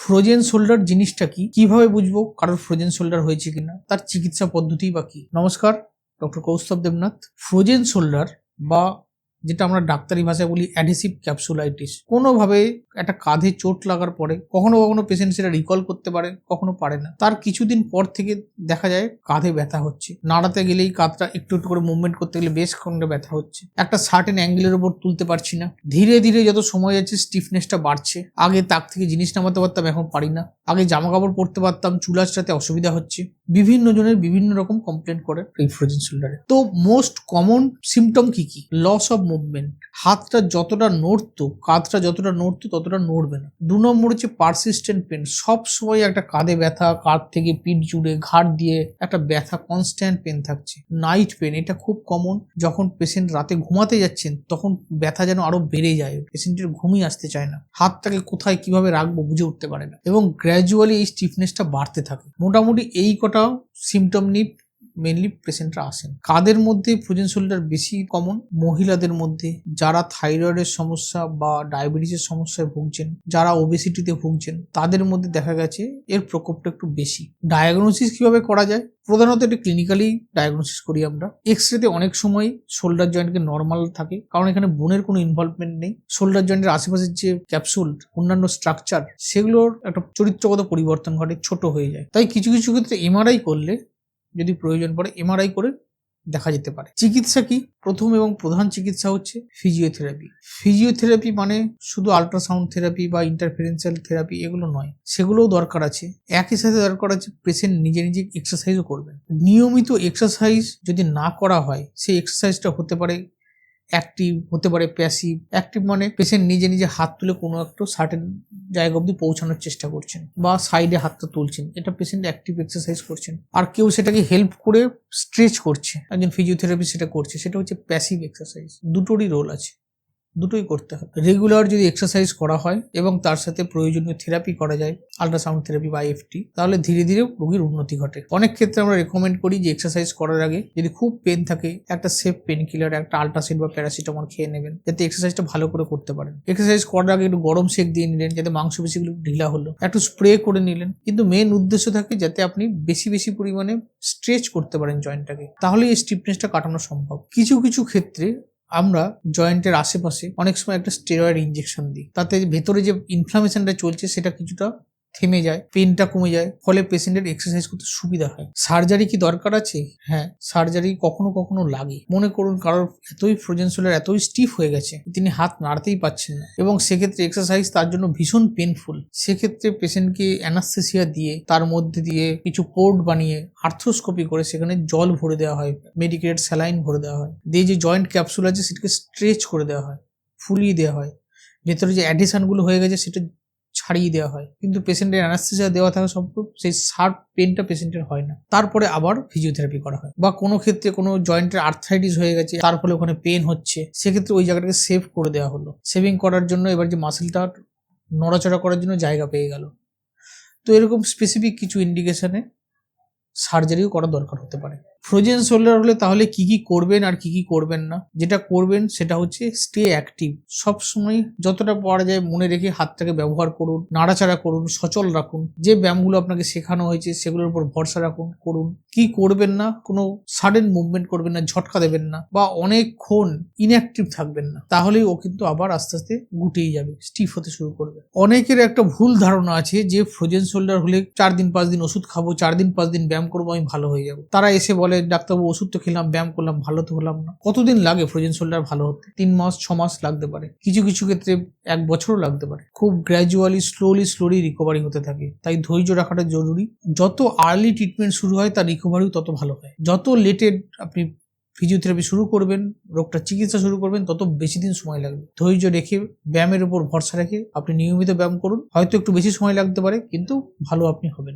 Frozen shoulder জিনিসটা কি, কিভাবে বুঝবো কারোর ফ্রোজেন শোল্ডার হয়েছে কিনা, তার চিকিৎসা পদ্ধতি বা কি। নমস্কার, doctor Kaustav Debnath. Frozen shoulder বা যেটা আমরা ডাক্তারি ভাষায় বলি অ্যাডহেসিভ ক্যাপসুলাইটিস, কোনোভাবে একটা কাঁধে চোট লাগার পরে কখনো কখনো পেশেন্ট সেটা রিকল করতে পারে, কখনো পারে না। তার কিছুদিন পর থেকে দেখা যায় কাঁধে ব্যথা হচ্ছে, নাড়াতে গেলেই কাঁধটা একটু একটু করে মুভমেন্ট করতে গেলে বেশ খন্ডে ব্যথা হচ্ছে, একটা সার্টেন অ্যাঙ্গেলের উপর তুলতে পারছি না। ধীরে ধীরে যত সময় যাচ্ছে স্টিফনেসটা বাড়ছে। আগে তাক থেকে জিনিস নামাতে পারতাম, এখন পারি না। আগে জামা কাপড় পরতে পারতাম, চুল আঁচড়াতে অসুবিধা হচ্ছে। বিভিন্ন জনের বিভিন্ন রকম কমপ্লেন করে এই ফ্রোজেন শোল্ডারে। তো মোস্ট কমন সিমটম কি কি? লস অফ মুভমেন্ট, হাতটা যতটা নড়তো, কাঁধটা যতটা নড়তো ততটা নড়বে না। 2 নম্বর হচ্ছে পারসিস্টেন্ট পেন, সব সময় একটা কাঁধে ব্যথা, কাঁধ থেকে পিঠ জুড়ে ঘাড় দিয়ে একটা ব্যথা, কনস্ট্যান্ট পেন থাকছে। নাইট পেন, এটা খুব কমন। যখন পেশেন্ট রাতে ঘুমাতে যাচ্ছেন তখন ব্যথা যেন আরো বেড়ে যায়, পেশেন্টের ঘুমই আসতে চায় না, হাতটাকে কোথায় কিভাবে রাখবো বুঝে উঠতে পারে না, এবং গ্র্যাজুয়ালি এই স্টিফনেসটা বাড়তে থাকে। মোটামুটি এই কটা সিমটম নিয়ে মেনলি পেশেন্টরা আসেন। কাদের মধ্যে ফ্রোজেন শোল্ডার বেশি কমন? মহিলাদের মধ্যে, যারা থাইরয়েডের সমস্যা বা ডায়াবেটিসের সমস্যায় ভুগছেন, যারা ওবেসিটিতে ভুগছেন, তাদের মধ্যে দেখা গেছে এর প্রকোপটা একটু বেশি। ডায়াগনোসিস কিভাবে করা যায়? প্রধানত এটা ক্লিনিক্যালি ডায়াগনোসিস করি আমরা। এক্সরেতে অনেক সময় শোল্ডার জয়েন্টকে নর্মাল থাকে, কারণ এখানে বোনের কোনো ইনভলভমেন্ট নেই। শোল্ডার জয়েন্টের আশেপাশের যে ক্যাপসুল, অন্যান্য স্ট্রাকচার, সেগুলোর একটা চরিত্রগত পরিবর্তন ঘটে, ছোট হয়ে যায়। তাই কিছু কিছু ক্ষেত্রে এমআরআই করলে, যদি প্রয়োজন পড়ে এমআরআই করে দেখা যেতে পারে। চিকিৎসা কি? প্রথম এবং প্রধান চিকিৎসা হচ্ছে ফিজিওথেরাপি। ফিজিওথেরাপি মানে শুধু আল্ট্রাসাউন্ড থেরাপি বা ইন্টারফারেন্সিয়াল থেরাপি এগুলো নয়, সেগুলোও দরকার আছে। একই সাথে দরকার আছে পেশেন্ট নিজে নিজে এক্সারসাইজও করবেন। নিয়মিত এক্সারসাইজ যদি না করা হয়, সেই এক্সারসাইজটা হতে পারে অ্যাক্টিভ, হতে পারে প্যাসিভ। অ্যাক্টিভ মানে পেশেন্ট নিজে নিজে হাত তুলে কোনো একটা সার্টেন জায়গা অব্দি পৌঁছানোর চেষ্টা করছেন বা সাইডে হাতটা তুলছেন, এটা পেশেন্ট অ্যাক্টিভ এক্সারসাইজ করছেন। আর কেউ সেটাকে হেল্প করে স্ট্রেচ করছে, একজন ফিজিওথেরাপি সেটা করছে, সেটা হচ্ছে প্যাসিভ এক্সারসাইজ। দুটোরই রোল আছে, দুটোই করতে হবে। রেগুলার যদি এক্সারসাইজ করা হয় এবং তার সাথে প্রয়োজনীয় থেরাপি করা যায়, আল্ট্রাসাউন্ড থেরাপি বা আইএফটি, তাহলে ধীরে ধীরে রোগীর উন্নতি ঘটে। অনেক ক্ষেত্রে আমরা রেকমেন্ড করি যে এক্সারসাইজ করার আগে যদি খুব পেন থাকে, একটা সেফ পেন কিলার, একটা আল্ট্রাসিড বা প্যারাসিটামল খেয়ে নেবেন, যাতে এক্সারসাইজটা ভালো করে করতে পারেন। এক্সারসাইজ করার আগে একটু গরম সেক দিয়ে নিলেন, যাতে মাংসপেশিগুলো ঢিলা হলো, একটু স্প্রে করে নিলেন। কিন্তু মেন উদ্দেশ্য থাকে যাতে আপনি বেশি বেশি পরিমাণে স্ট্রেচ করতে পারেন জয়েন্টটাকে, তাহলে এই স্টিফনেসটা কাটানো সম্ভব। কিছু কিছু ক্ষেত্রে আমরা জয়েন্টের আশেপাশে অনেক সময় একটা স্টেরয়েড ইনজেকশন দিই, তাতে ভেতরে যে ইনফ্লামেশনটা চলছে সেটা কিছুটা থেমে যায়, পেনটা কমে যায়, ফলে পেশেন্টের এক্সারসাইজ করতে সুবিধা হয়। সার্জারি কি দরকার আছে? হ্যাঁ, সার্জারি কখনো কখনো লাগে। মনে করুন কারোর এতই ফ্রোজেন শোল্ডার এতই স্টিফ হয়ে গেছে, তিনি হাত নাড়তেই পারছেন না, এবং সেক্ষেত্রে এক্সারসাইজ তার জন্য ভীষণ পেনফুল। সেক্ষেত্রে পেশেন্টকে অ্যানাস্থেসিয়া দিয়ে, তার মধ্যে দিয়ে কিছু পোর্ট বানিয়ে আর্থ্রোস্কোপি করে সেখানে জল ভরে দেওয়া হয়, মেডিকেটেড স্যালাইন ভরে দেওয়া হয়, দিয়ে যে জয়েন্ট ক্যাপসুল আছে সেটাকে স্ট্রেচ করে দেওয়া হয়, ফুলিয়ে দেওয়া হয়, ভেতরে যে অ্যাডিশনগুলো হয়ে গেছে সেটা ছাড়িয়ে দেওয়া হয়। কিন্তু পেশেন্টের অ্যানাস্থেসিয়া দেওয়া থাকা সত্ত্বেও সেই শার্প পেনটা পেশেন্টের হয় না। তারপরে আবার ফিজিওথেরাপি করা হয়। বা কোনো ক্ষেত্রে কোনো জয়েন্টের আর্থ্রাইটিস হয়ে গেছে, তার ফলে ওখানে পেন হচ্ছে, সেক্ষেত্রে ওই জায়গাটাকে সেভ করে দেওয়া হলো। সেভিং করার জন্য এবার যে মাসেলটা নড়াচড়া করার জন্য জায়গা পেয়ে গেল। তো এরকম স্পেসিফিক কিছু ইন্ডিকেশনে সার্জারিও করা দরকার হতে পারে। ফ্রোজেন শোল্ডার হলে তাহলে কি কি করবেন আর কি কি করবেন না? যেটা করবেন সেটা হচ্ছে স্টে অ্যাক্টিভ। সবসময় যতটা পারা যায় মনে রেখে হাতটাকে ব্যবহার করুন, নাড়াচাড়া করুন, সচল রাখুন। যে ব্যায়ামগুলো আপনাকে শেখানো হয়েছে সেগুলোর উপর ভরসা রাখুন, করুন। কি করবেন না? কোনো সাডেন মুভমেন্ট করবেন না, ঝটকা দেবেন না, বা অনেকক্ষণ ইনঅ্যাক্টিভ থাকবেন না, তাহলেই ও কিন্তু আবার আস্তে আস্তে গুটিয়ে যাবে, স্টিফ হতে শুরু করবে। অনেকের একটা ভুল ধারণা আছে যে ফ্রোজেন শোল্ডার হলে 4 দিন 5 দিন ওষুধ খাবো, 4 দিন 5 দিন ব্যায়াম করবো, আমি ভালো হয়ে যাবো। তারা এসে বলে ডাক্তারবাবু ওষুধ তো খেলাম, ব্যায়াম করলাম, ভালো তো হলাম না। কতদিন লাগে ফ্রোজেন শোল্ডার ভালো হতে? 3 মাস 6 মাস লাগতে পারে, কিছু কিছু ক্ষেত্রে 1 বছরও লাগতে পারে। খুব গ্র্যাজুয়ালি স্লোলি রিকভারি হতে থাকে, তাই ধৈর্য রাখাটা জরুরি। যত আর্লি ট্রিটমেন্ট শুরু হয় তার রিকভারিও তত ভালো হয়। যত লেটেড আপনি ফিজিওথেরাপি শুরু করবেন, রোগটা চিকিৎসা শুরু করবেন, তত বেশি দিন সময় লাগবে। ধৈর্য রেখে, ব্যায়ামের উপর ভরসা রেখে আপনি নিয়মিত ব্যায়াম করুন। হয়তো একটু বেশি সময় লাগতে পারে, কিন্তু ভালো আপনি হবেন।